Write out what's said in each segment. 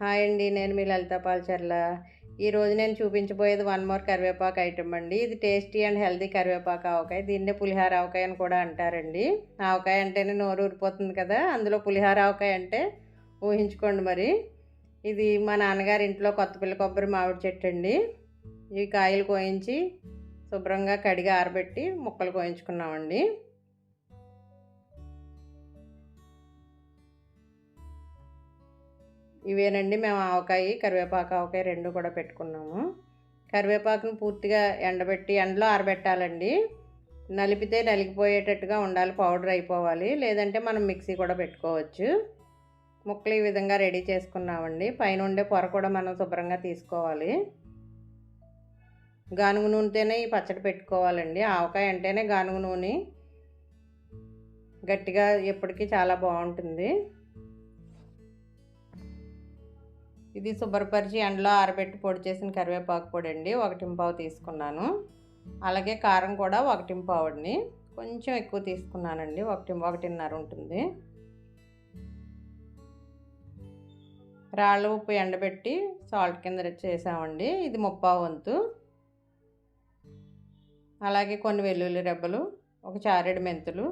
Hi అండి, నేను మీ లలిత పాల్చర్ల. ఈరోజు నేను చూపించబోయేది వన్ మోర్ కరివేపాకు ఐటమ్ అండి. ఇది టేస్టీ అండ్ హెల్తీ కరివేపాకు ఆవకాయ. దీన్నే పులిహార ఆవకాయ అని కూడా అంటారండి. ఆవకాయ అంటేనే నోరు ఊరిపోతుంది కదా, అందులో పులిహార ఆవకాయ అంటే ఊహించుకోండి మరి. ఇది మా నాన్నగారి ఇంట్లో కొత్తపల్లి కొబ్బరి మామిడి చెట్టు అండి. ఈ కాయలు కోయించి శుభ్రంగా కడిగి ఆరబెట్టి ముక్కలు కోయించుకున్నామండి. ఇవేనండి మేము ఆవకాయ, కరివేపాకు ఆవకాయ రెండు కూడా పెట్టుకున్నాము. కరివేపాకును పూర్తిగా ఎండబెట్టి ఎండలో ఆరబెట్టాలండి. నలిపితే నలిగిపోయేటట్టుగా ఉండాలి, పౌడర్ అయిపోవాలి. లేదంటే మనం మిక్సీ కూడా పెట్టుకోవచ్చు. ముక్కలు ఈ విధంగా రెడీ చేసుకున్నామండి. పైన ఉండే పొర కూడా మనం శుభ్రంగా తీసుకోవాలి. గానుగ నూనెతోనే ఈ పచ్చడి పెట్టుకోవాలండి. ఆవకాయ అంటేనే గానుగ నూనె గట్టిగా ఎప్పటికీ చాలా బాగుంటుంది. ఇది శుభ్రపరిచి ఎండలో ఆరబెట్టి పొడి చేసిన కరివేపాకు పొడి అండి, 1 పావు తీసుకున్నాను. అలాగే కారం కూడా 1 పావుని, కొంచెం ఎక్కువ తీసుకున్నానండి, 1.5 ఉంటుంది. రాళ్ళ ఉప్పు ఎండబెట్టి సాల్ట్ కింద చేసామండి, ఇది 3/4 వంతు. అలాగే కొన్ని వెల్లుల్లి రెబ్బలు, ఒక చారెడు మెంతులు.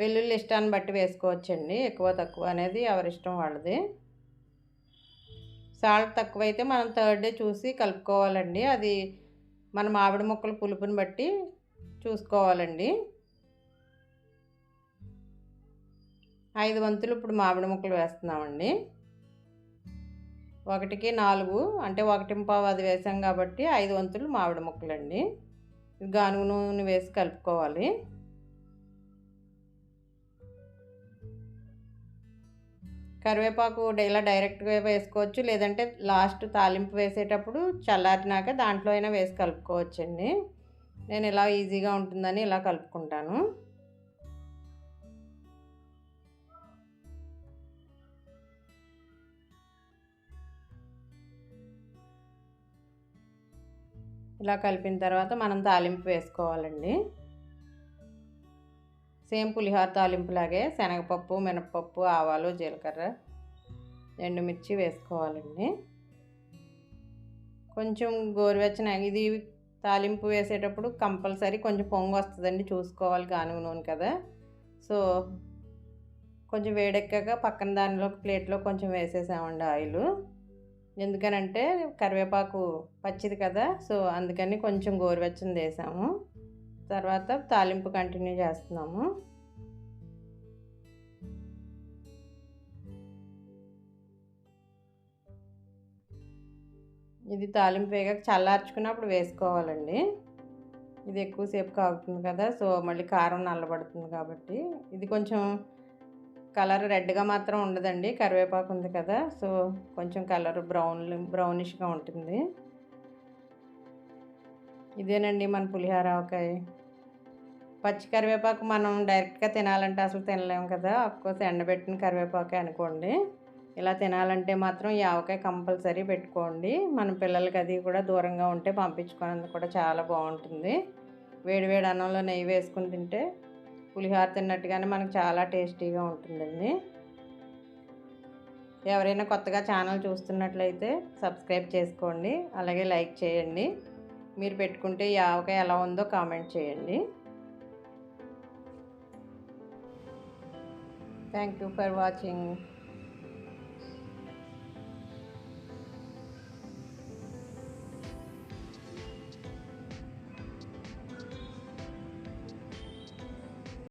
వెల్లుల్లి ఇష్టాన్ని బట్టి వేసుకోవచ్చండి, ఎక్కువ తక్కువ అనేది ఎవరిష్టం వాళ్ళది. సాల్ట్ తక్కువైతే మనం థర్డ్ డే చూసి కలుపుకోవాలండి. అది మన మామిడి ముక్కల పులుపుని బట్టి చూసుకోవాలండి. 5 వంతులు ఇప్పుడు మామిడి ముక్కలు వేస్తున్నామండి. 1కి 4 అంటే 1 పావు అది వేసాం కాబట్టి 5 వంతులు మామిడి ముక్కలండి. గానుగ నూనె వేసి కలుపుకోవాలి. కరివేపాకు ఇలా డైరెక్ట్గా వేసుకోవచ్చు, లేదంటే లాస్ట్ తాలింపు వేసేటప్పుడు చల్లారినాక దాంట్లో అయినా వేసి కలుపుకోవచ్చండి. నేను ఇలా ఈజీగా ఉంటుందని ఇలా కలుపుకుంటాను. ఇలా కలిపిన తర్వాత మనం తాలింపు వేసుకోవాలండి. సేమ్ పులిహోర తాలింపులాగే శనగపప్పు, మినపప్పు, ఆవాలు, జీలకర్ర, ఎండుమిర్చి వేసుకోవాలండి. కొంచెం గోరువెచ్చని ఇది తాలింపు వేసేటప్పుడు కంపల్సరీ కొంచెం పొంగు వస్తుందండి, చూసుకోవాలి, గానుగ నూనె కదా. సో కొంచెం వేడెక్కాక పక్కన దానిలో ప్లేట్లో కొంచెం వేసేసామండి ఆయిల్. ఎందుకనంటే కరివేపాకు పచ్చిది కదా, సో అందుకని కొంచెం గోరువెచ్చని వేసాము. తర్వాత తాలింపు కంటిన్యూ చేస్తున్నాము. ఇది తాలింపు వేగాక చల్లార్చుకున్నప్పుడు వేసుకోవాలండి. ఇది ఎక్కువసేపు కాగుతుంది కదా, సో మళ్ళీ కారం నల్లబడుతుంది కాబట్టి. ఇది కొంచెం కలర్ రెడ్గా మాత్రం ఉండదండి, కరివేపాకు ఉంది కదా, సో కొంచెం కలర్ బ్రౌనిష్గా ఉంటుంది. ఇదేనండి మన పులిహోర ఆవకాయ. పచ్చి కరివేపాకు మనం డైరెక్ట్గా తినాలంటే అసలు తినలేము కదా, అఫ్కోర్స్ ఎండబెట్టిన కరివేపాకే అనుకోండి. ఇలా తినాలంటే మాత్రం ఈ ఆవకాయ కంపల్సరీ పెట్టుకోండి. మన పిల్లలకి అది కూడా దూరంగా ఉంటే పంపించుకునేందుకు కూడా చాలా బాగుంటుంది. వేడివేడి అన్నంలో నెయ్యి వేసుకుని తింటే పులిహోర తిన్నట్టుగానే మనకు చాలా టేస్టీగా ఉంటుందండి. ఎవరైనా కొత్తగా ఛానల్ చూస్తున్నట్లయితే సబ్స్క్రైబ్ చేసుకోండి, అలాగే లైక్ చేయండి. మీరు పెట్టుకుంటే ఈ ఆవకాయ ఎలా ఉందో కామెంట్ చేయండి. Thank you for watching.